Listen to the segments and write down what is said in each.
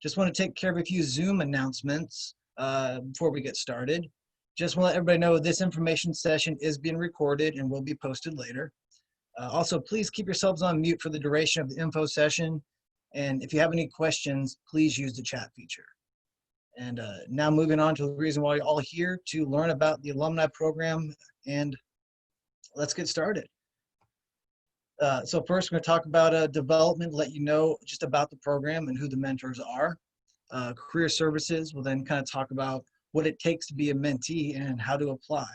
Just want to take care of a few Zoom announcements before we get started. Just want to let everybody know this information session is being recorded and will be posted later. Also, please keep yourselves on mute for the duration of the info session. And if you have any questions, please use the chat feature. And now moving on to the reason why you're all here, to learn about the Alumni program, and let's get started. So first, we're going to talk about development, let you know just about the program and who the mentors are. Career services, we'll then kind of talk about what it takes to be a mentee and how to apply.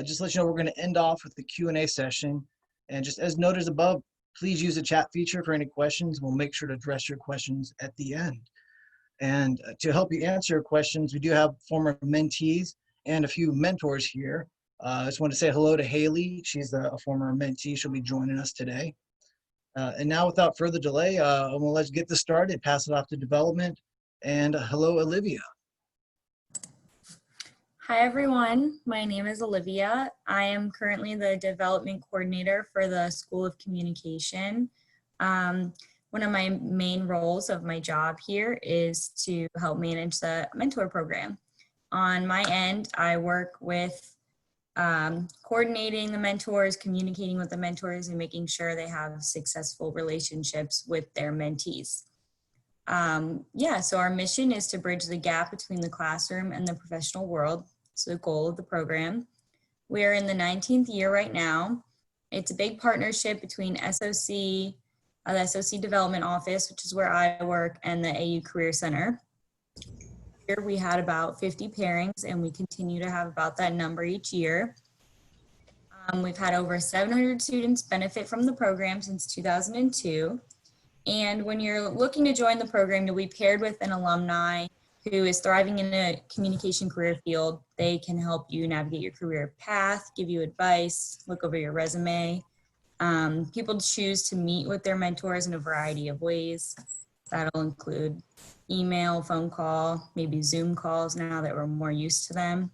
Just let you know, we're going to end off with the Q&A session. And just as noted above, please use the chat feature for any questions. We'll make sure to address your questions at the end. And to help you answer your questions, we do have former mentees and a few mentors here. I just want to say hello to Haley. She's a former mentee. She'll be joining us today. And now, without further delay, well, let's get this started. Pass it off to development. And hello, Olivia. Hi, everyone. My name is Olivia. I am currently the development coordinator for the School of Communication. One of my main roles of my job here is to help manage the mentor program. On my end, I work with coordinating the mentors, communicating with the mentors, and making sure they have successful relationships with their mentees. So our mission is to bridge the gap between the classroom and the professional world. It's the goal of the program. We're in the 19th year right now. It's a big partnership between SOC, the SOC Development Office, which is where I work, and the AU Career Center. Here we had about 50 pairings, and we continue to have about that number each year. We've had over 700 students benefit from the program since 2002. And when you're looking to join the program, you'll be paired with an alumni who is thriving in a communication career field. They can help you navigate your career path, give you advice, look over your resume. People choose to meet with their mentors in a variety of ways. That'll include email, phone call, maybe Zoom calls now that we're more used to them.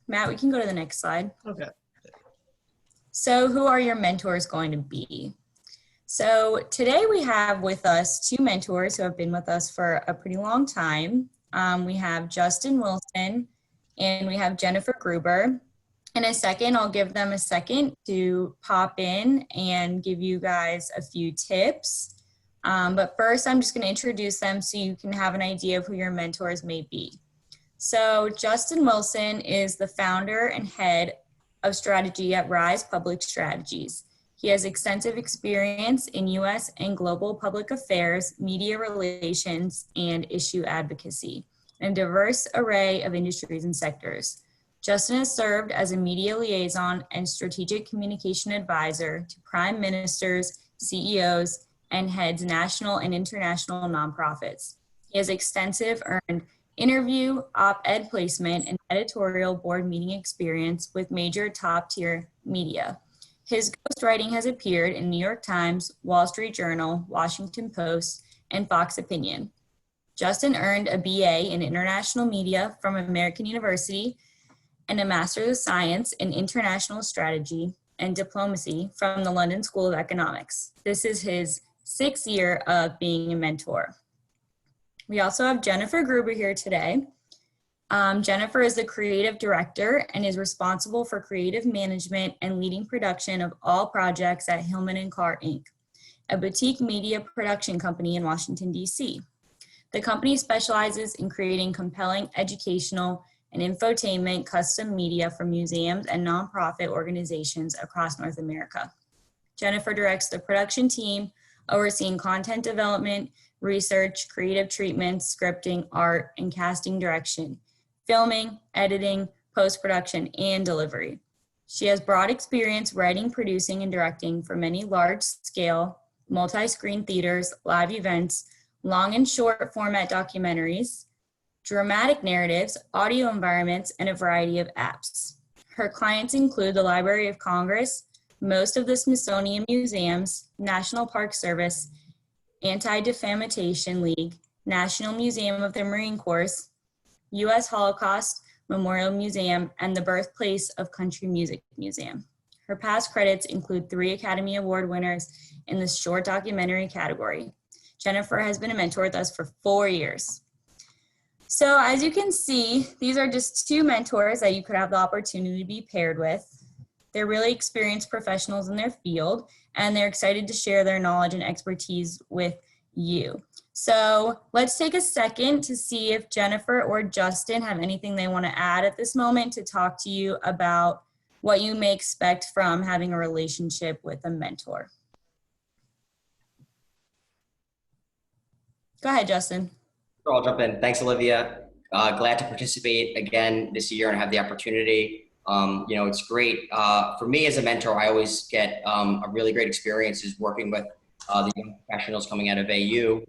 Matt, we can go to the next slide. Okay. So who are your mentors going to be? So today we have with us two mentors who have been with us for a pretty long time. We have Justin Wilson and we have Jennifer Gruber. In a second, I'll give them a second to pop in and give you guys a few tips. But first, I'm just going to introduce them so you can have an idea of who your mentors may be. So Justin Wilson is the founder and head of strategy at Rise Public Strategies. He has extensive experience in U.S. and global public affairs, media relations, and issue advocacy, in a diverse array of industries and sectors. Justin has served as a media liaison and strategic communication advisor to prime ministers, CEOs, and heads national and international nonprofits. He has extensive earned interview, op-ed placement, and editorial board meeting experience with major top-tier media. His ghostwriting has appeared in New York Times, Wall Street Journal, Washington Post, and Fox Opinion. Justin earned a BA in International Media from American University and a Master's of Science in International Strategy and Diplomacy from the London School of Economics. This is his 6th year of being a mentor. We also have Jennifer Gruber here today. Jennifer is the creative director and is responsible for creative management and leading production of all projects at Hillman & Carr, Inc., a boutique media production company in Washington, D.C. The company specializes in creating compelling educational and infotainment custom media for museums and nonprofit organizations across North America. Jennifer directs the production team, overseeing content development, research, creative treatments, scripting, art, and casting direction, filming, editing, post-production, and delivery. She has broad experience writing, producing, and directing for many large-scale, multi-screen theaters, live events, long and short format documentaries, dramatic narratives, audio environments, and a variety of apps. Her clients include the Library of Congress, most of the Smithsonian museums, National Park Service, Anti-Defamation League, National Museum of the Marine Corps, U.S. Holocaust Memorial Museum, and the Birthplace of Country Music Museum. Her past credits include 3 Academy Award winners in the short documentary category. Jennifer has been a mentor with us for 4 years. So as you can see, these are just two mentors that you could have the opportunity to be paired with. They're really experienced professionals in their field, and they're excited to share their knowledge and expertise with you. So let's take a second to see if Jennifer or Justin have anything they want to add at this moment to talk to you about what you may expect from having a relationship with a mentor. Go ahead, Justin. Sure, I'll jump in. Thanks, Olivia. Glad to participate again this year and have the opportunity. It's great. For me as a mentor, I always get a really great experiences working with the young professionals coming out of AU.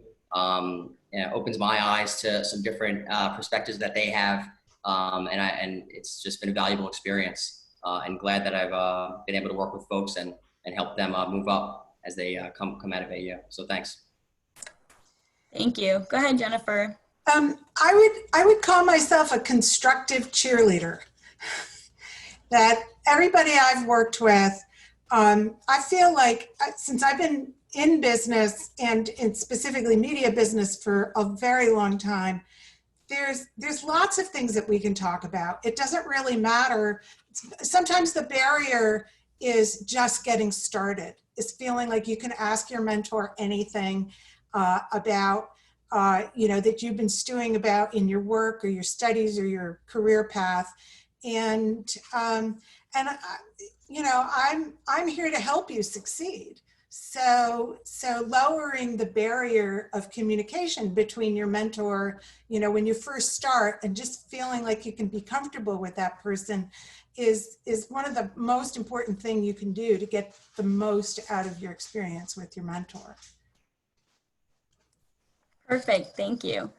It opens my eyes to some different perspectives that they have, and it's just been a valuable experience. And glad that I've been able to work with folks and help them move up as they come out of AU. So thanks. Thank you. Go ahead, Jennifer. I would call myself a constructive cheerleader. That everybody I've worked with, I feel like since I've been in business and in specifically media business for a very long time, there's lots of things that we can talk about. It doesn't really matter. Sometimes the barrier is just getting started. It's feeling like you can ask your mentor anything about that you've been stewing about in your work or your studies or your career path. And I'm here to help you succeed. So lowering the barrier of communication between your mentor, when you first start, and just feeling like you can be comfortable with that person is one of the most important thing you can do to get the most out of your experience with your mentor. Perfect, thank you.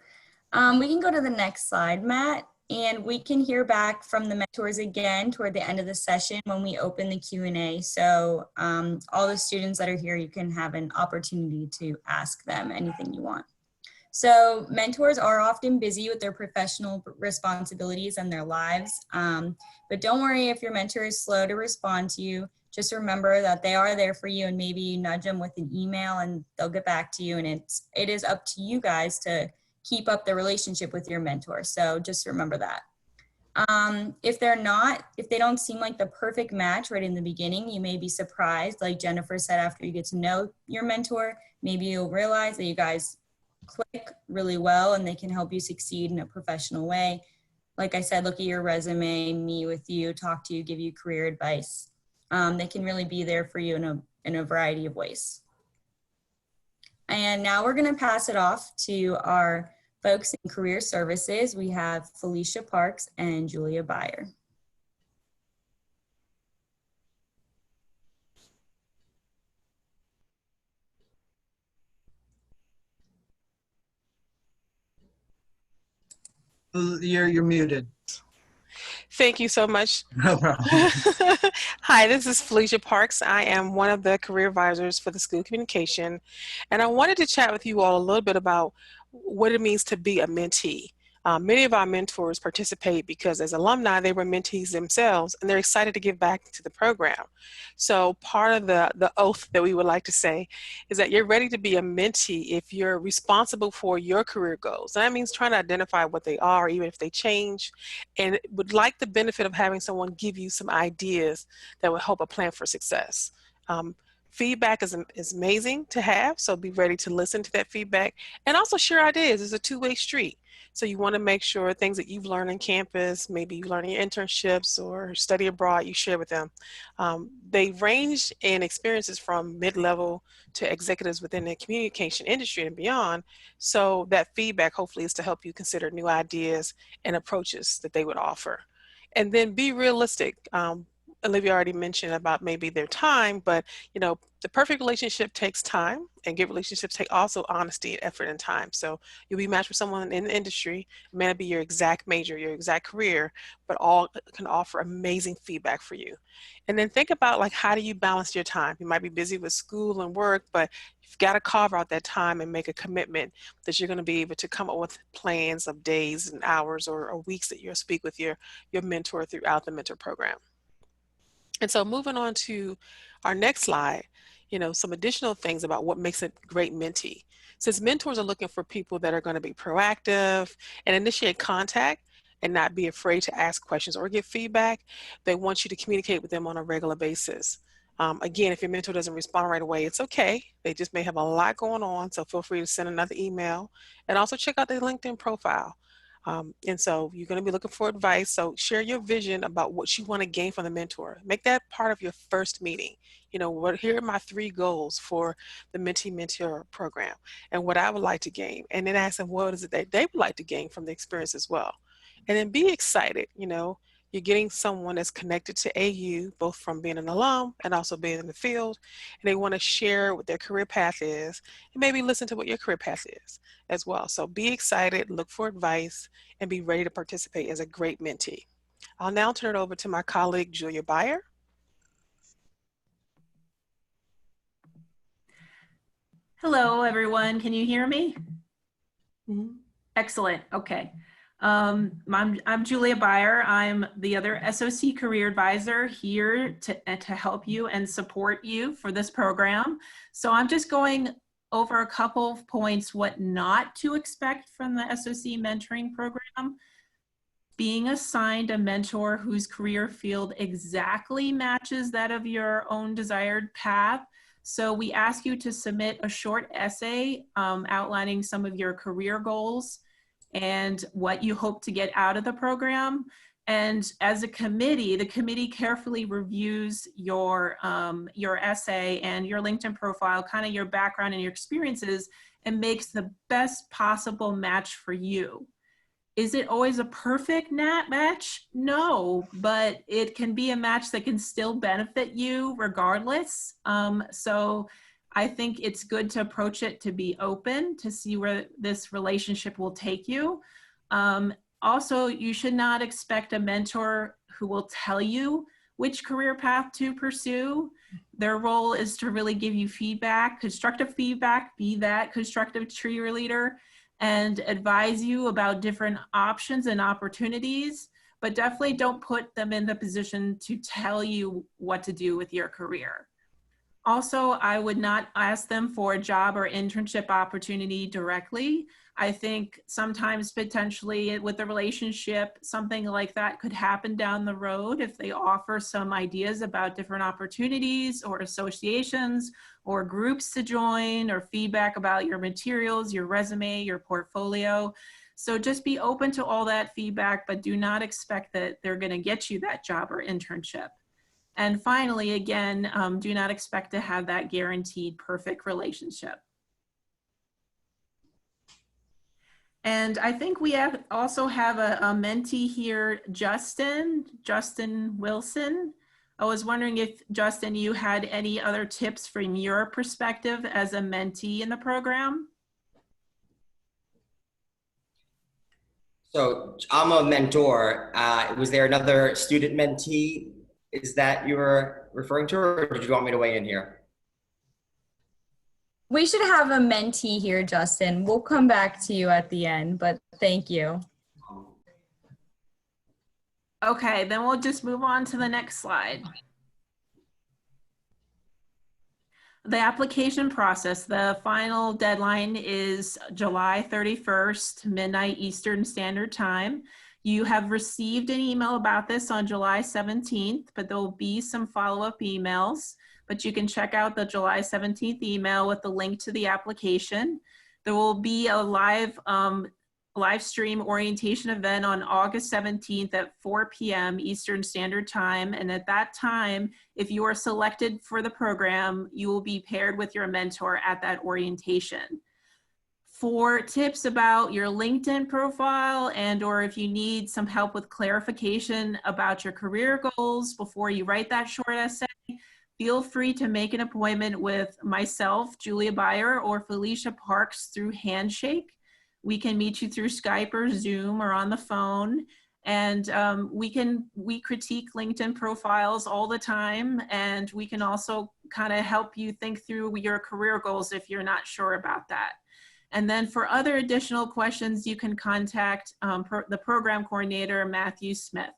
We can go to the next slide, Matt, and we can hear back from the mentors again toward the end of the session when we open the Q&A. So all the students that are here, you can have an opportunity to ask them anything you want. So mentors are often busy with their professional responsibilities and their lives, but don't worry if your mentor is slow to respond to you. Just remember that they are there for you, and maybe you nudge them with an email and they'll get back to you, and it is up to you guys to keep up the relationship with your mentor. So just remember that. If they don't seem like the perfect match right in the beginning, you may be surprised. Like Jennifer said, after you get to know your mentor, maybe you'll realize that you guys click really well and they can help you succeed in a professional way. Like I said, look at your resume, meet with you, talk to you, give you career advice. They can really be there for you in a variety of ways. And now we're going to pass it off to our folks in career services. We have Felicia Parks and Julia Beyer. You're muted. Thank you so much. No problem. Hi, this is Felicia Parks. I am one of the career advisors for the School of Communication, and I wanted to chat with you all a little bit about what it means to be a mentee. Many of our mentors participate because as alumni, they were mentees themselves, and they're excited to give back to the program. So part of the oath that we would like to say is that you're ready to be a mentee if you're responsible for your career goals. And that means trying to identify what they are, even if they change, and would like the benefit of having someone give you some ideas that will help a plan for success. Feedback is amazing to have, so be ready to listen to that feedback and also share ideas. It's a two-way street. So you want to make sure things that you've learned on campus, maybe you learn in your internships or study abroad, you share with them. They range in experiences from mid-level to executives within the communication industry and beyond. So that feedback hopefully is to help you consider new ideas and approaches that they would offer. And then be realistic. Olivia already mentioned about maybe their time, but the perfect relationship takes time, and good relationships take also honesty, effort, and time. So you'll be matched with someone in the industry, it may not be your exact major, your exact career, but all can offer amazing feedback for you. And then think about how do you balance your time? You might be busy with school and work, but you've got to carve out that time and make a commitment that you're going to be able to come up with plans of days and hours or weeks that you'll speak with your mentor throughout the mentor program. And so moving on to our next slide, some additional things about what makes a great mentee. Since mentors are looking for people that are going to be proactive and initiate contact and not be afraid to ask questions or get feedback, they want you to communicate with them on a regular basis. Again, if your mentor doesn't respond right away, it's okay. They just may have a lot going on, so feel free to send another email. And also check out their LinkedIn profile. And so you're going to be looking for advice. So share your vision about what you want to gain from the mentor. Make that part of your first meeting. You know, here are my 3 goals for the Mentee Mentor program and what I would like to gain. And then ask them what is it that they would like to gain from the experience as well. And then be excited. You know, you're getting someone that's connected to AU, both from being an alum and also being in the field. And they want to share what their career path is and maybe listen to what your career path is as well. So be excited, look for advice, and be ready to participate as a great mentee. I'll now turn it over to my colleague, Julia Beyer. Hello, everyone. Can you hear me? Mhm. Excellent. Okay. I'm Julia Beyer. I'm the other SOC career advisor here to help you and support you for this program. So I'm just going over a couple of points, what not to expect from the SOC mentoring program. Being assigned a mentor whose career field exactly matches that of your own desired path. So we ask you to submit a short essay outlining some of your career goals and what you hope to get out of the program. And as a committee, the committee carefully reviews your essay and your LinkedIn profile, kind of your background and your experiences, and makes the best possible match for you. Is it always a perfect match? No, but it can be a match that can still benefit you regardless. So I think it's good to approach it to be open, to see where this relationship will take you. Also, you should not expect a mentor who will tell you which career path to pursue. Their role is to really give you feedback, constructive feedback, be that constructive cheerleader, and advise you about different options and opportunities, but definitely don't put them in the position to tell you what to do with your career. Also, I would not ask them for a job or internship opportunity directly. I think sometimes potentially with the relationship, something like that could happen down the road if they offer some ideas about different opportunities or associations or groups to join or feedback about your materials, your resume, your portfolio. So just be open to all that feedback, but do not expect that they're going to get you that job or internship. And finally, again, do not expect to have that guaranteed perfect relationship. And I think we also have a mentee here, Justin Wilson. I was wondering if, Justin, you had any other tips from your perspective as a mentee in the program? So I'm a mentor. Was there another student mentee? Is that you were referring to, or did you want me to weigh in here? We should have a mentee here, Justin. We'll come back to you at the end, but thank you. Okay, then we'll just move on to the next slide. The application process, the final deadline is July 31st, midnight Eastern Standard Time. You have received an email about this on July 17th, but there will be some follow-up emails. But you can check out the July 17th email with the link to the application. There will be a live stream orientation event on August 17th at 4 p.m. Eastern Standard Time. And at that time, if you are selected for the program, you will be paired with your mentor at that orientation. For tips about your LinkedIn profile and or if you need some help with clarification about your career goals before you write that short essay, feel free to make an appointment with myself, Julia Beyer, or Felicia Parks through Handshake. We can meet you through Skype or Zoom or on the phone. And we critique LinkedIn profiles all the time. And we can also kind of help you think through your career goals if you're not sure about that. And then for other additional questions, you can contact the program coordinator, Matthew Smith.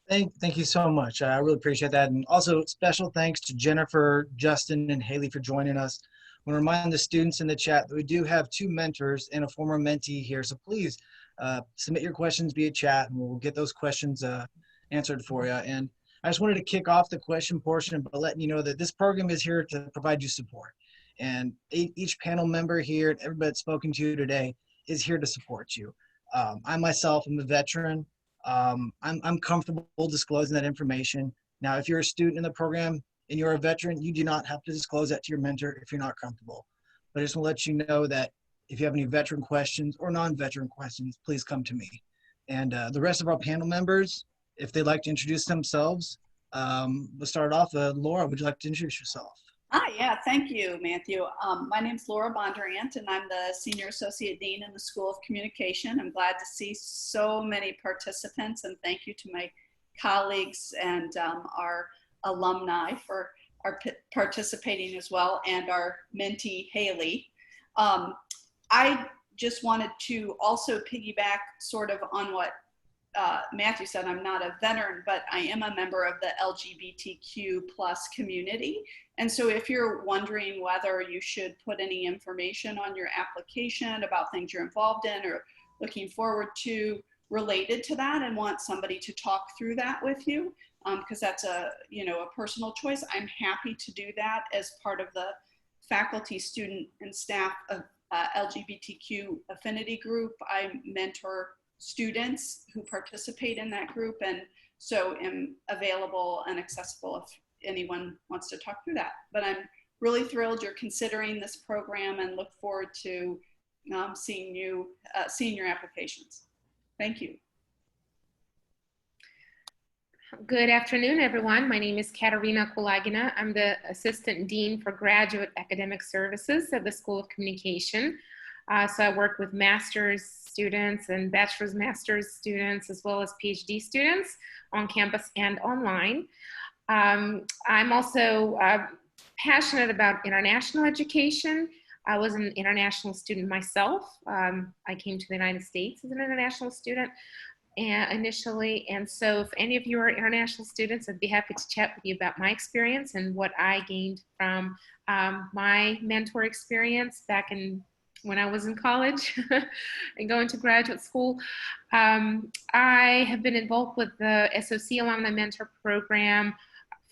Thank you so much. I really appreciate that. And also special thanks to Jennifer, Justin, and Haley for joining us. want to remind the students in the chat that we do have 2 mentors and a former mentee here. So please submit your questions via chat and we'll get those questions answered for you. And I just wanted to kick off the question portion by letting you know that this program is here to provide you support. And each panel member here and everybody that's spoken to you today is here to support you. I myself am a veteran. I'm comfortable disclosing that information. Now, if you're a student in the program and you're a veteran, you do not have to disclose that to your mentor if you're not comfortable. But I just want to let you know that if you have any veteran questions or non-veteran questions, please come to me. And the rest of our panel members, if they'd like to introduce themselves, we'll start off. Laura, would you like to introduce yourself? Hi, yeah, thank you, Matthew. My name's Laura Bondurant, and I'm the Senior Associate Dean in the School of Communication. I'm glad to see so many participants, and thank you to my colleagues and our alumni for participating as well, and our mentee, Haley. I just wanted to also piggyback sort of on what Matthew said. I'm not a veteran, but I am a member of the LGBTQ plus community. And so if you're wondering whether you should put any information on your application about things you're involved in or looking forward to related to that and want somebody to talk through that with you, because that's a personal choice, I'm happy to do that as part of the faculty, student, and staff of LGBTQ affinity group. I mentor students who participate in that group, and so am available and accessible if anyone wants to talk through that. But I'm really thrilled you're considering this program and look forward to seeing your applications. Thank you. Good afternoon, everyone. My name is Katerina Kulagina. I'm the Assistant Dean for Graduate Academic Services at the School of Communication. So I work with master's students and bachelor's master's students, as well as PhD students on campus and online. I'm also passionate about international education. I was an international student myself. I came to the United States as an international student initially. And so if any of you are international students, I'd be happy to chat with you about my experience and what I gained from my mentor experience back when I was in college and going to graduate school. I have been involved with the SOC Alumni Mentor Program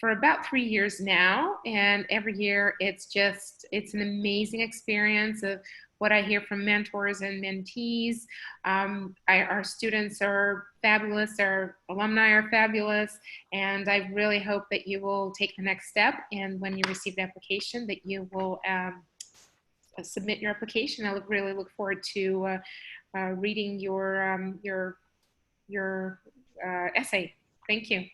for about 3 years now. And every year it's an amazing experience of what I hear from mentors and mentees. Our students are fabulous, our alumni are fabulous, and I really hope that you will take the next step, and when you receive the application that you will submit your application. I really look forward to reading your essay. Thank you.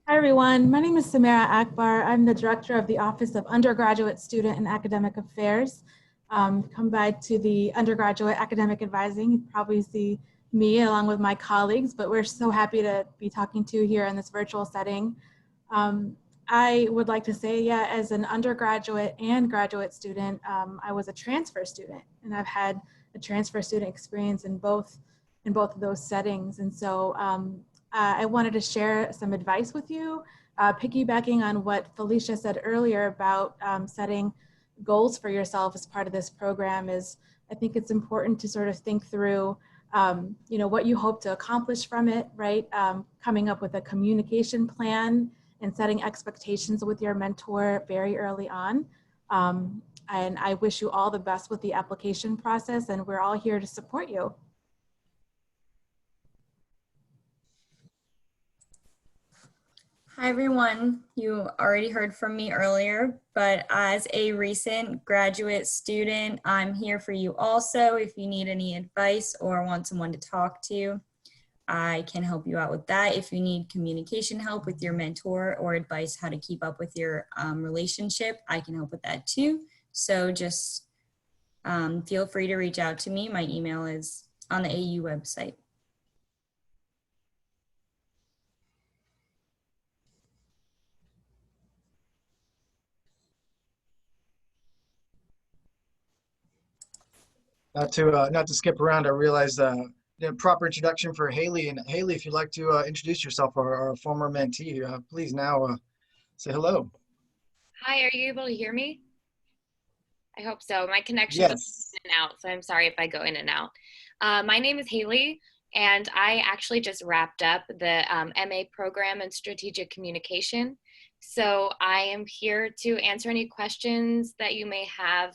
Hi, everyone. My name is Samara Akbar. I'm the director of the Office of Undergraduate Student and Academic Affairs. Come by to the undergraduate academic advising. You probably see me along with my colleagues, but we're so happy to be talking to you here in this virtual setting. I would like to say, yeah, as an undergraduate and graduate student, I was a transfer student, and I've had a transfer student experience in both of those settings. And so I wanted to share some advice with you, piggybacking on what Felicia said earlier about setting goals for yourself as part of this program. I think it's important to sort of think through, what you hope to accomplish from it, right? Coming up with a communication plan and setting expectations with your mentor very early on. And I wish you all the best with the application process, and we're all here to support you. Hi, everyone. You already heard from me earlier, but as a recent graduate student, I'm here for you also. If you need any advice or want someone to talk to, I can help you out with that. If you need communication help with your mentor or advice how to keep up with your relationship, I can help with that too. So just feel free to reach out to me. My email is on the AU website. Not to skip around, I realize the proper introduction for Haley. And Haley, if you'd like to introduce yourself, our former mentee, please now say hello. Hi, are you able to hear me? I hope so. My connection goes Yes. in and out, so I'm sorry if I go in and out. My name is Haley, and I actually just wrapped up the MA program in strategic communication. So I am here to answer any questions that you may have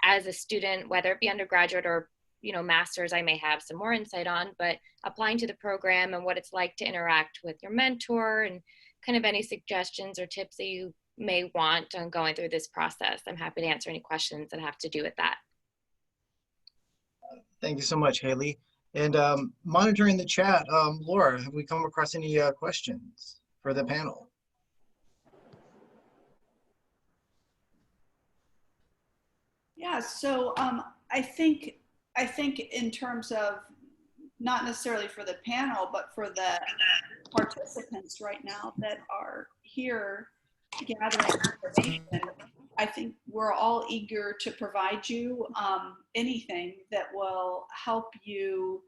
as a student, whether it be undergraduate or master's. I may have some more insight on, but applying to the program and what it's like to interact with your mentor and kind of any suggestions or tips that you may want on going through this process. I'm happy to answer any questions that have to do with that. Thank you so much, Haley. And monitoring the chat, Laura, have we come across any questions for the panel? Yeah, so I think in terms of not necessarily for the panel, but for the participants right now that are here gathering information, I think we're all eager to provide you anything that will help you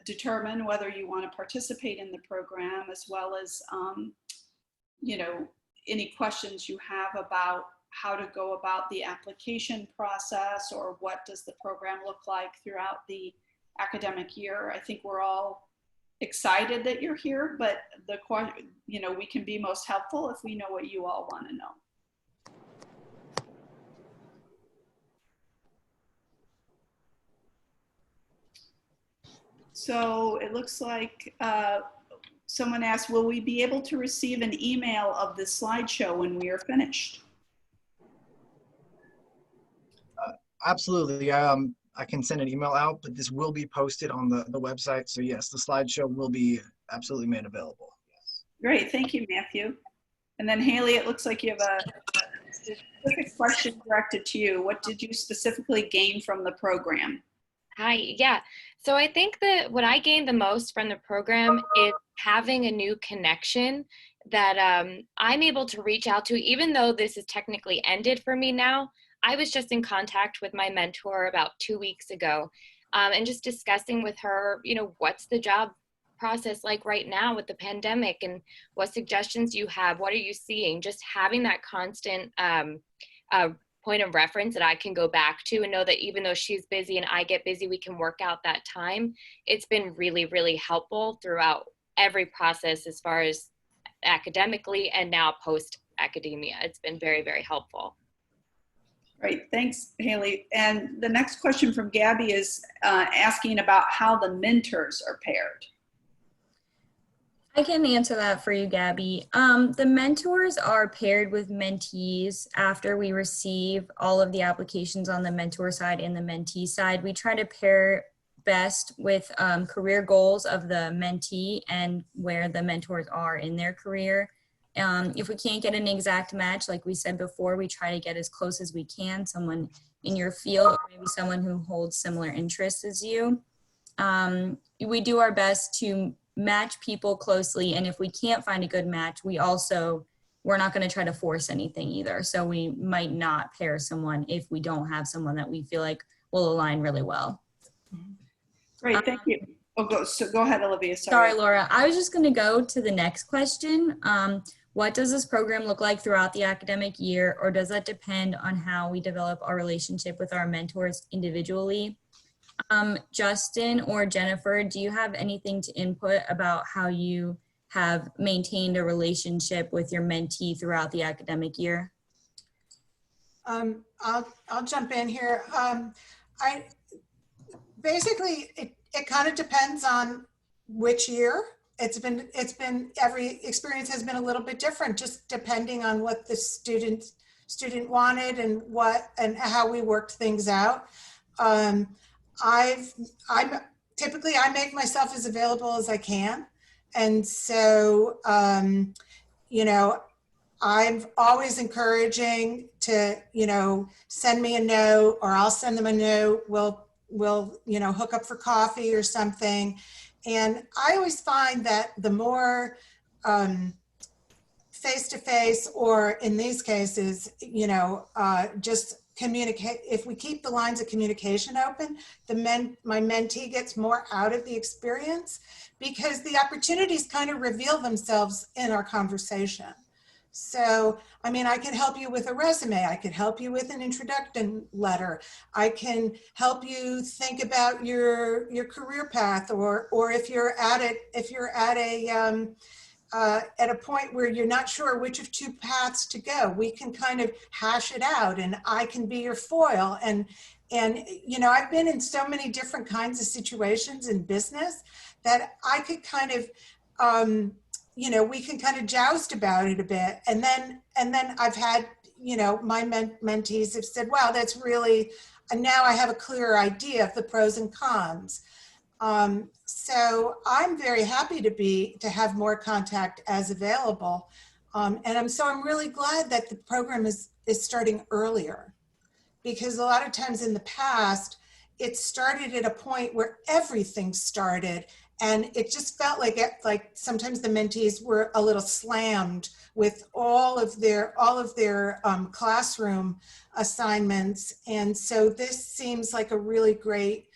determine whether you want to participate in the program, as well as any questions you have about how to go about the application process, or what does the program look like throughout the academic year. I think we're all excited that you're here, but we can be most helpful if we know what you all want to know. So it looks like someone asked, will we be able to receive an email of the slideshow when we are finished? Absolutely. I can send an email out, but this will be posted on the website. So yes, the slideshow will be absolutely made available. Yes. Great, thank you, Matthew. And then Haley, it looks like you have a specific question directed to you. What did you specifically gain from the program? Hi, yeah. So I think that what I gained the most from the program is having a new connection that I'm able to reach out to, even though this is technically ended for me now. I was just in contact with my mentor about 2 weeks ago and just discussing with her, what's the job process like right now with the pandemic, and what suggestions you have, what are you seeing? Just having that constant point of reference that I can go back to and know that even though she's busy and I get busy, we can work out that time. It's been really, really helpful throughout every process as far as academically and now post academia. It's been very, very helpful. Great, thanks, Haley. And the next question from Gabby is asking about how the mentors are paired. I can answer that for you, Gabby. The mentors are paired with mentees after we receive all of the applications on the mentor side and the mentee side. We try to pair best with career goals of the mentee and where the mentors are in their career. If we can't get an exact match, like we said before, we try to get as close as we can, someone in your field or maybe someone who holds similar interests as you. We do our best to match people closely, and if we can't find a good match, we're not going to try to force anything either. So we might not pair someone if we don't have someone that we feel like will align really well. Great, thank you. Go ahead, Olivia. Sorry, Laura. I was just going to go to the next question. What does this program look like throughout the academic year, or does that depend on how we develop our relationship with our mentors individually? Justin or Jennifer, do you have anything to input about how you have maintained a relationship with your mentee throughout the academic year? I'll jump in here. It kind of depends on which year. It's been every experience has been a little bit different, just depending on what the student wanted and how we worked things out. Typically I make myself as available as I can, and so I'm always encouraging to send me a note, or I'll send them a note. We'll hook up for coffee or something. And I always find that the more face-to-face, or in these cases, just communicate, if we keep the lines of communication open, my mentee gets more out of the experience because the opportunities kind of reveal themselves in our conversation. So, I mean, I can help you with a resume. I could help you with an introduction letter. I can help you think about your career path, or if you're at a point where you're not sure which of two paths to go, we can kind of hash it out, and I can be your foil. And you know, I've been in so many different kinds of situations in business that I could kind of, you know, we can kind of joust about it a bit. And then I've had, you know, my mentees have said, wow, that's really, and now I have a clearer idea of the pros and cons. So I'm very happy to have more contact as available. And I'm really glad that the program is starting earlier, because a lot of times in the past, it started at a point where everything started, and it just felt like sometimes the mentees were a little slammed with all of their classroom assignments. And so this seems like a really great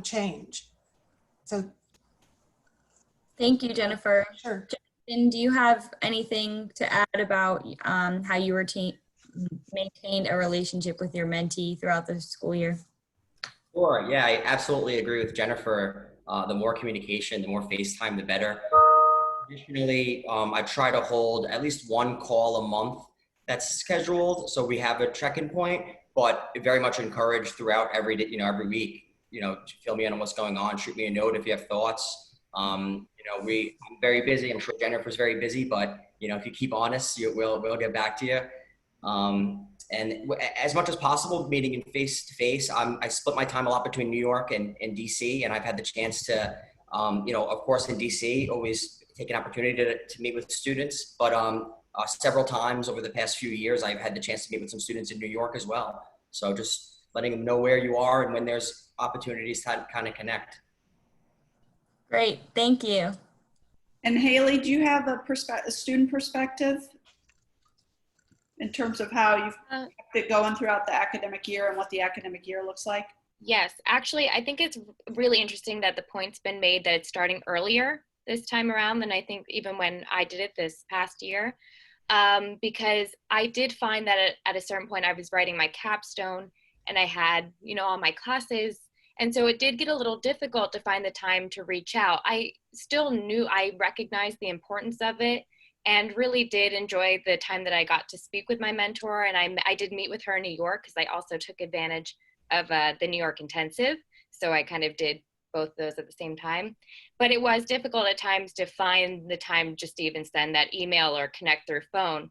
change. So thank you, Jennifer. sure. Justin, do you have anything to add about how you maintained a relationship with your mentee throughout the school year? Sure. Yeah, I absolutely agree with Jennifer. The more communication, the more FaceTime, the better. Traditionally, I try to hold at least one call a month that's scheduled, so we have a check-in point. But very much encouraged throughout every day, every week. Fill me in on what's going on. Shoot me a note if you have thoughts. I'm very busy. I'm sure Jennifer's very busy, but if you keep honest, we'll get back to you. And as much as possible, meeting in face-to-face. I split my time a lot between New York and DC, and I've had the chance to, of course, in DC, always take an opportunity to meet with students. But several times over the past few years, I've had the chance to meet with some students in New York as well. So just letting them know where you are and when there's opportunities to kind of connect. Great, thank you. And Haley, do you have a student perspective in terms of how you've kept it going throughout the academic year and what the academic year looks like? Yes, actually, I think it's really interesting that the point's been made that it's starting earlier this time around than I think even when I did it this past year. Because I did find that at a certain point I was writing my capstone and I had, all my classes. And so it did get a little difficult to find the time to reach out. I still I recognized the importance of it and really did enjoy the time that I got to speak with my mentor. And I did meet with her in New York because I also took advantage of the New York intensive. So I kind of did both those at the same time. But it was difficult at times to find the time just to even send that email or connect through phone.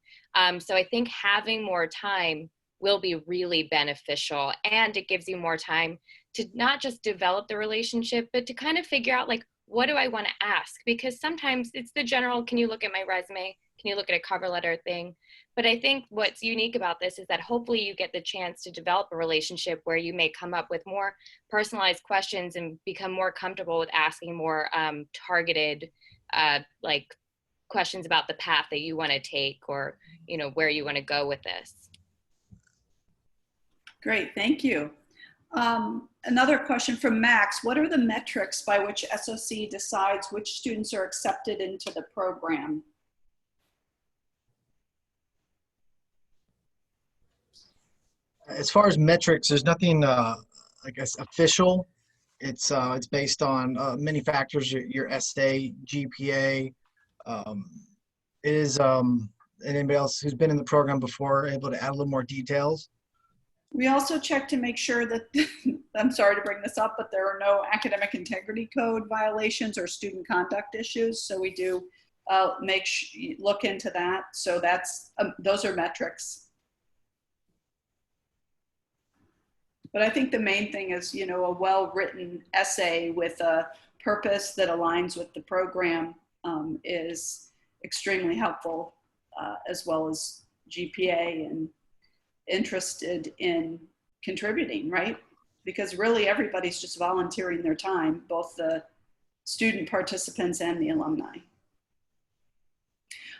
So I think having more time will be really beneficial, and it gives you more time to not just develop the relationship, but to kind of figure out what do I want to ask? Because sometimes it's the general, can you look at my resume? Can you look at a cover letter thing? But I think what's unique about this is that hopefully you get the chance to develop a relationship where you may come up with more personalized questions and become more comfortable with asking more targeted questions about the path that you want to take, or where you want to go with this. Great, thank you. Another question from Max. What are the metrics by which SOC decides which students are accepted into the program? As far as metrics, there's nothing, I guess, official. It's based on many factors, your essay, GPA. It is, anybody else who's been in the program before able to add a little more details? We also check to make sure that, I'm sorry to bring this up, but there are no academic integrity code violations or student conduct issues. So we do look into that. So that's, those are metrics. But I think the main thing is, a well-written essay with a purpose that aligns with the program is extremely helpful, as well as GPA and interested in contributing, right? Because really everybody's just volunteering their time, both the student participants and the alumni.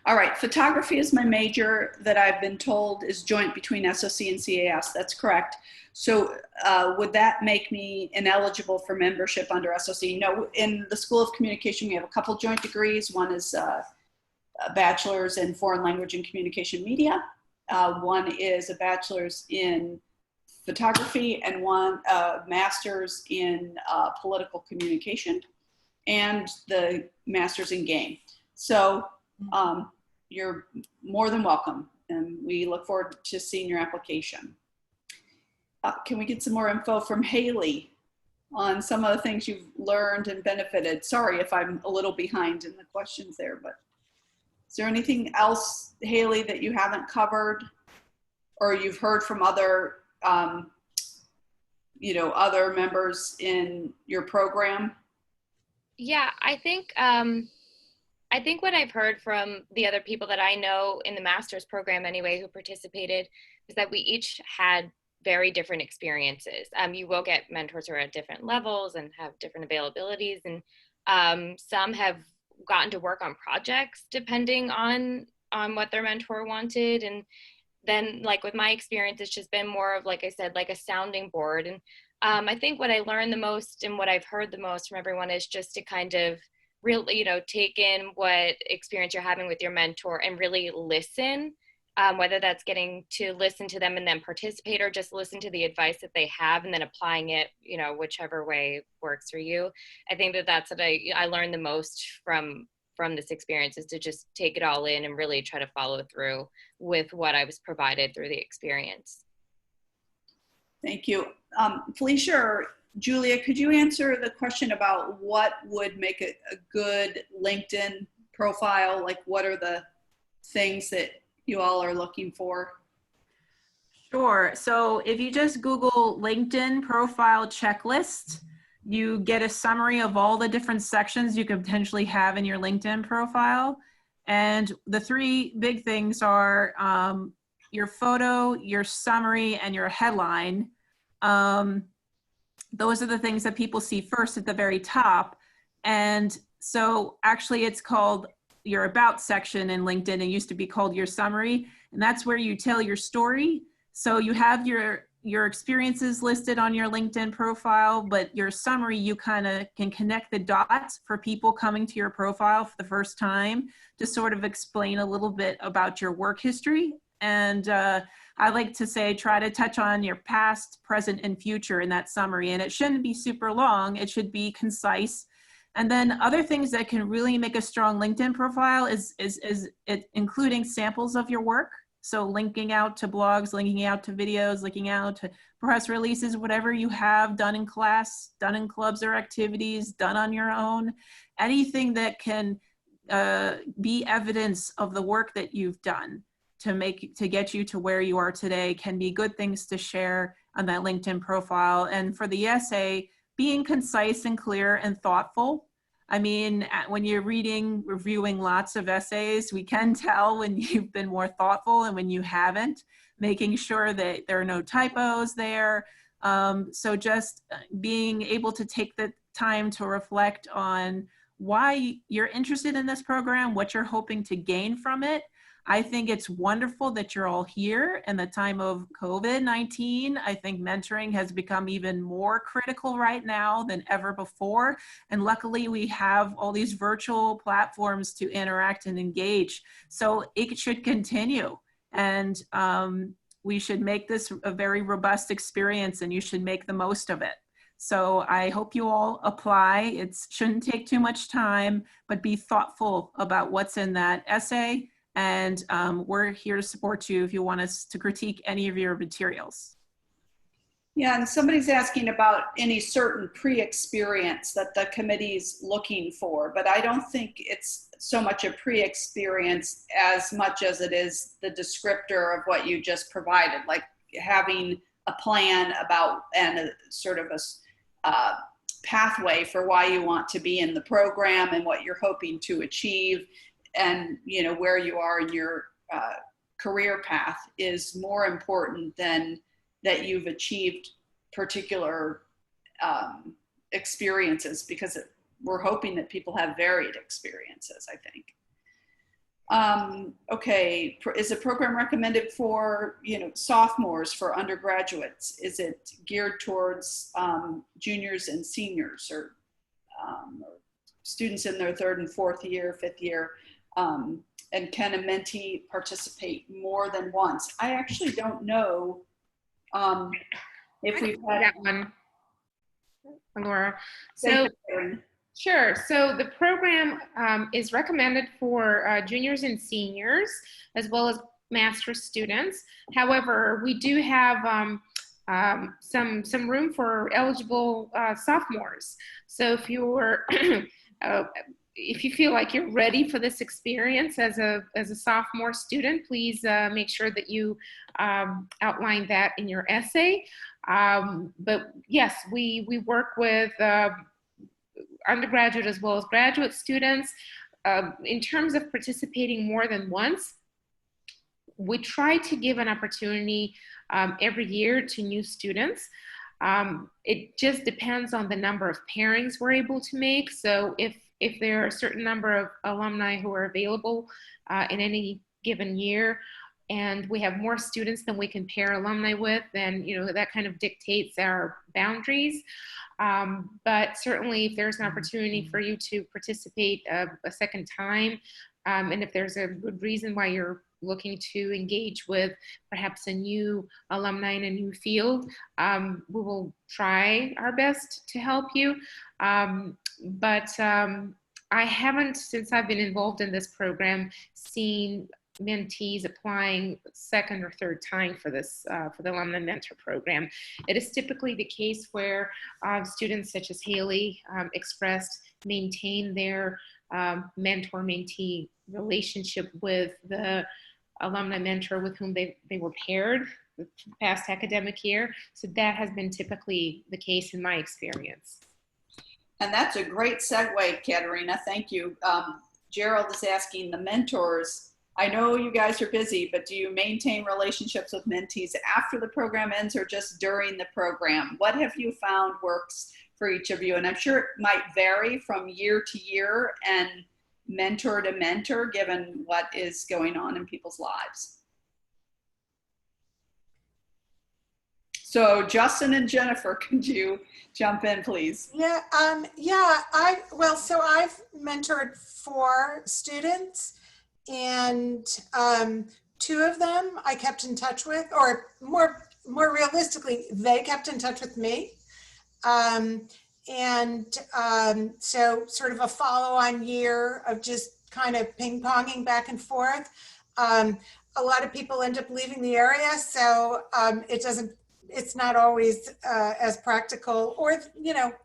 All right, photography is my major that I've been told is joint between SOC and CAS. That's correct. So would that make me ineligible for membership under SOC? No, in the School of Communication, we have a couple joint degrees. One is a bachelor's in foreign language and communication media. One is a bachelor's in photography and one master's in political communication and the master's in game. So you're more than welcome, and we look forward to seeing your application. Can we get some more info from Haley on some of the things you've learned and benefited? Sorry if I'm a little behind in the questions there, but is there anything else, Haley, that you haven't covered or you've heard from other, other members in your program? Yeah, I think what I've heard from the other people that I know in the master's program anyway who participated is that we each had very different experiences. You will get mentors who are at different levels and have different availabilities, and some have gotten to work on projects depending on what their mentor wanted. And then, like with my experience, it's just been more of, like I said, like a sounding board. And I think what I learned the most and what I've heard the most from everyone is just to kind of really, take in what experience you're having with your mentor and really listen, whether that's getting to listen to them and then participate, or just listen to the advice that they have and then applying it, whichever way works for you. I think that's what I learned the most from this experience, is to just take it all in and really try to follow through with what I was provided through the experience. Thank you. Felicia or Julia, could you answer the question about what would make a good LinkedIn profile? Like, what are the things that you all are looking for? Sure. So if you just Google LinkedIn profile checklist, you get a summary of all the different sections you could potentially have in your LinkedIn profile. And the three big things are your photo, your summary, and your headline. Those are the things that people see first at the very top. And so actually it's called your about section in LinkedIn. It used to be called your summary, and that's where you tell your story. So you have your experiences listed on your LinkedIn profile, but your summary, you kind of can connect the dots for people coming to your profile for the first time to sort of explain a little bit about your work history. And I like to say, try to touch on your past, present, and future in that summary. And it shouldn't be super long. It should be concise. And then other things that can really make a strong LinkedIn profile is it including samples of your work. So linking out to blogs, linking out to videos, linking out to press releases, whatever you have done in class, done in clubs or activities, done on your own, anything that can be evidence of the work that you've done to get you to where you are today can be good things to share on that LinkedIn profile. And for the essay, being concise and clear and thoughtful. I mean, when you're reviewing lots of essays, we can tell when you've been more thoughtful and when you haven't, making sure that there are no typos there. So just being able to take the time to reflect on why you're interested in this program, what you're hoping to gain from it. I think it's wonderful that you're all here in the time of COVID-19. I think mentoring has become even more critical right now than ever before. And luckily we have all these virtual platforms to interact and engage. So it should continue. And we should make this a very robust experience, and you should make the most of it. So I hope you all apply. It shouldn't take too much time, but be thoughtful about what's in that essay. And we're here to support you if you want us to critique any of your materials. Yeah, and somebody's asking about any certain pre-experience that the committee's looking for, but I don't think it's so much a pre-experience as much as it is the descriptor of what you just provided, like having a plan about and a sort of a pathway for why you want to be in the program and what you're hoping to achieve, and where you are in your career path is more important than that you've achieved particular experiences, because we're hoping that people have varied experiences, I think. Okay, is the program recommended for, sophomores, for undergraduates? Is it geared towards juniors and seniors, or students in their third and fourth year, fifth year? And can a mentee participate more than once? I actually don't know if we've had that one, Laura. So, sure. So the program is recommended for juniors and seniors, as well as master's students. However, we do have some room for eligible sophomores. So if you're if you feel like you're ready for this experience as a sophomore student, please make sure that you outline that in your essay. But yes, we work with undergraduate as well as graduate students. In terms of participating more than once, we try to give an opportunity every year to new students. It just depends on the number of pairings we're able to make. So if there are a certain number of alumni who are available in any given year, and we have more students than we can pair alumni with, then that kind of dictates our boundaries. But certainly if there's an opportunity for you to participate a second time, and if there's a good reason why you're looking to engage with perhaps a new alumni in a new field, we will try our best to help you. But I haven't, since I've been involved in this program, seen mentees applying second or third time for this, for the Alumni Mentor Program. It is typically the case where students such as Haley expressed maintain their mentor-mentee relationship with the alumni mentor with whom they were paired the past academic year. So that has been typically the case in my experience. And that's a great segue, Katerina. Thank you. Gerald is asking the mentors, I know you guys are busy, but do you maintain relationships with mentees after the program ends or just during the program? What have you found works for each of you? And I'm sure it might vary from year to year and mentor to mentor, given what is going on in people's lives. So Justin and Jennifer, could you jump in, please? Yeah, so I've mentored 4 students, and 2 of them I kept in touch with, or more realistically, they kept in touch with me. So sort of a follow-on year of just kind of ping-ponging back and forth. A lot of people end up leaving the area, so it's not always as practical, or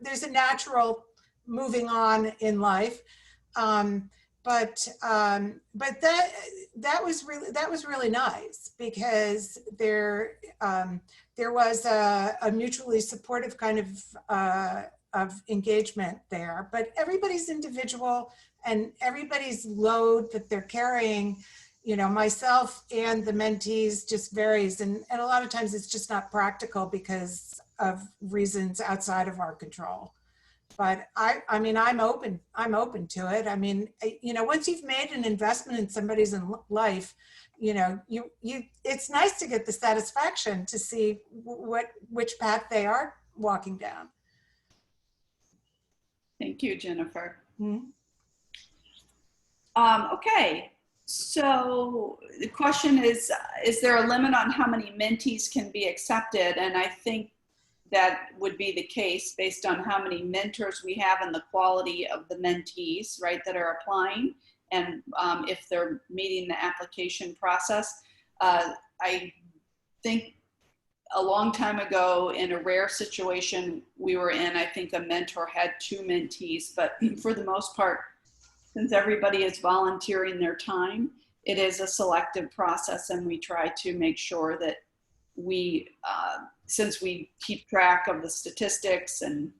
there's a natural moving on in life. But that was really nice, because there was a mutually supportive kind of engagement there. But everybody's individual, and everybody's load that they're carrying, myself and the mentees, just varies, and a lot of times it's just not practical because of reasons outside of our control. But I mean, I'm open to it. I mean, once you've made an investment in somebody's life, it's nice to get the satisfaction to see which path they are walking down. Thank you, Jennifer. Mm-hmm. Okay, so the question is there a limit on how many mentees can be accepted? And I think that would be the case based on how many mentors we have and the quality of the mentees, right, that are applying, and if they're meeting the application process. I think a long time ago, in a rare situation we were in, I think a mentor had 2 mentees, but for the most part, since everybody is volunteering their time, it is a selective process, and we try to make sure that we, since we keep track of the statistics and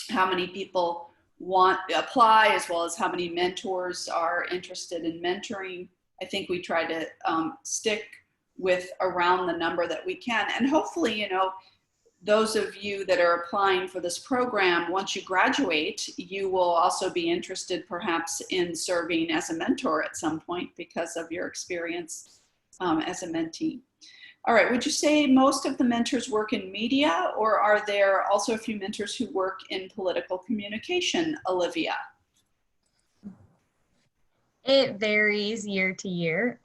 how many people apply, as well as how many mentors are interested in mentoring, I think we try to stick with around the number that we can. And hopefully, those of you that are applying for this program, once you graduate, you will also be interested perhaps in serving as a mentor at some point because of your experience as a mentee. All right, would you say most of the mentors work in media, or are there also a few mentors who work in political communication, Olivia? It varies year to year.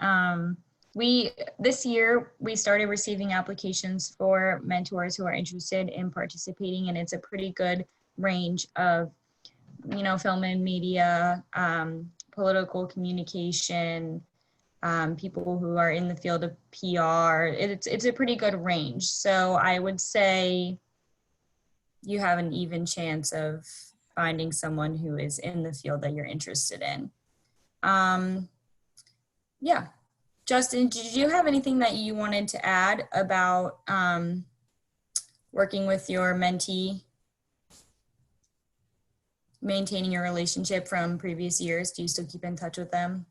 This year we started receiving applications for mentors who are interested in participating, and it's a pretty good range of, film and media, political communication, people who are in the field of PR. It's a pretty good range. So I would say you have an even chance of finding someone who is in the field that you're interested in. Yeah. Justin, did you have anything that you wanted to add about working with your mentee, maintaining your relationship from previous years? Do you still keep in touch with them?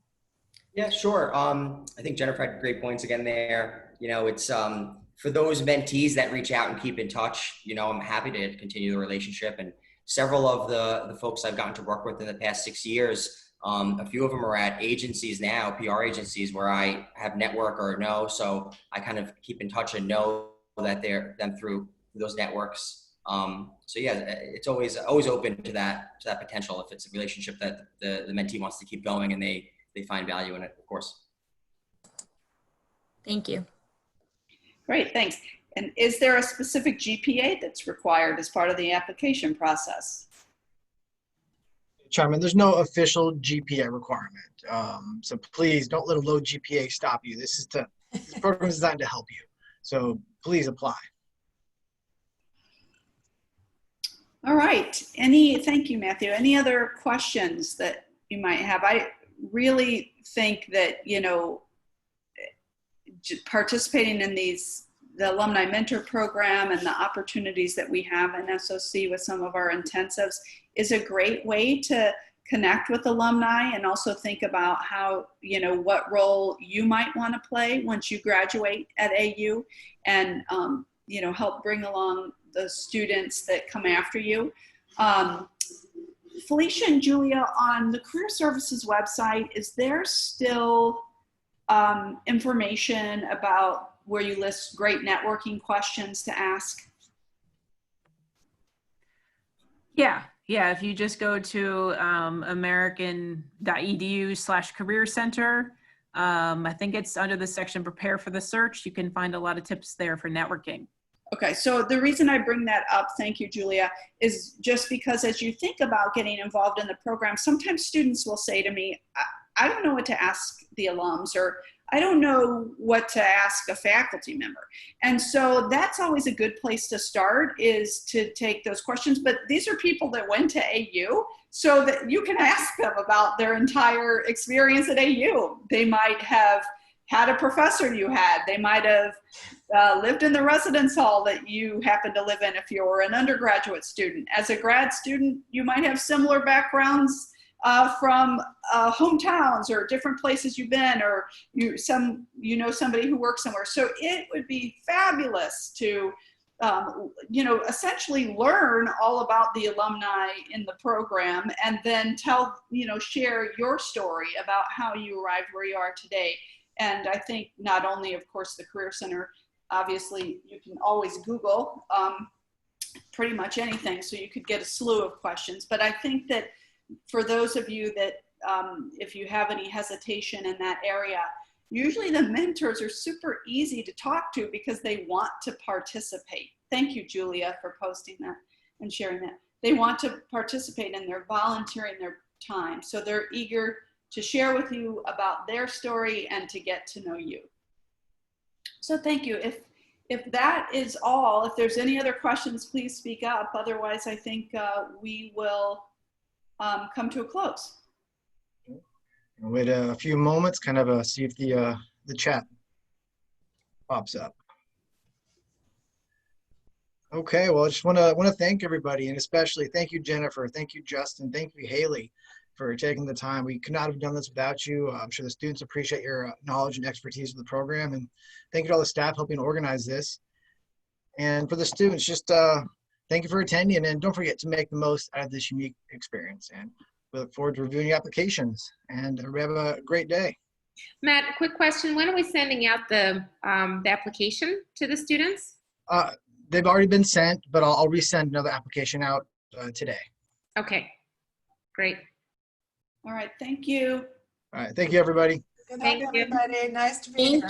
Yeah, sure. I think Jennifer had great points again there. It's for those mentees that reach out and keep in touch, I'm happy to continue the relationship. And several of the folks I've gotten to work with in the past 6 years, a few of them are at agencies now, PR agencies, where I have network or know. So I kind of keep in touch and know that they're them through those networks. So yeah, it's always open to that potential if it's a relationship that the mentee wants to keep going and they find value in it, of course. Thank you. Great, thanks. And is there a specific GPA that's required as part of the application process? Charmin, there's no official GPA requirement. So please don't let a low GPA stop you. This program is designed to help you. So please apply. All right. Thank you, Matthew. Any other questions that you might have? I really think that, participating in the Alumni Mentor Program and the opportunities that we have in SOC with some of our intensives is a great way to connect with alumni and also think about how, what role you might want to play once you graduate at AU and, help bring along the students that come after you. Felicia and Julia, on the Career Services website, is there still information about where you list great networking questions to ask? Yeah. If you just go to american.edu/career center, I think it's under the section Prepare for the Search. You can find a lot of tips there for networking. Okay, so the reason I bring that up, thank you, Julia, is just because as you think about getting involved in the program, sometimes students will say to me, I don't know what to ask the alums, or I don't know what to ask a faculty member. And so that's always a good place to start, is to take those questions. But these are people that went to AU, so that you can ask them about their entire experience at AU. They might have had a professor you had. They might have lived in the residence hall that you happen to live in if you're an undergraduate student. As a grad student, you might have similar backgrounds from hometowns or different places you've been, or somebody who works somewhere. So it would be fabulous to essentially learn all about the alumni in the program, and then share your story about how you arrived where you are today. And I think not only, of course, the Career Center, obviously you can always Google pretty much anything, so you could get a slew of questions. But I think that for those of you that, if you have any hesitation in that area, usually the mentors are super easy to talk to because they want to participate. Thank you, Julia, for posting that and sharing that. They want to participate and they're volunteering their time. So they're eager to share with you about their story and to get to know you. So thank you. If that is all, if there's any other questions, please speak up. Otherwise, I think we will come to a close. Wait a few moments, kind of see if the chat pops up. Okay, well, I just want to thank everybody, and especially thank you, Jennifer. Thank you, Justin. Thank you, Haley, for taking the time. We could not have done this without you. I'm sure the students appreciate your knowledge and expertise of the program, and thank you to all the staff helping organize this. And for the students, just thank you for attending, and don't forget to make the most out of this unique experience. And we look forward to reviewing your applications, and we have a great day. Matt, quick question. When are we sending out the application to the students? They've already been sent, but I'll resend another application out today. Okay, great. All right, thank you. All right, thank you, everybody. Good luck, Thank you. everybody. Nice to be Thank here. you.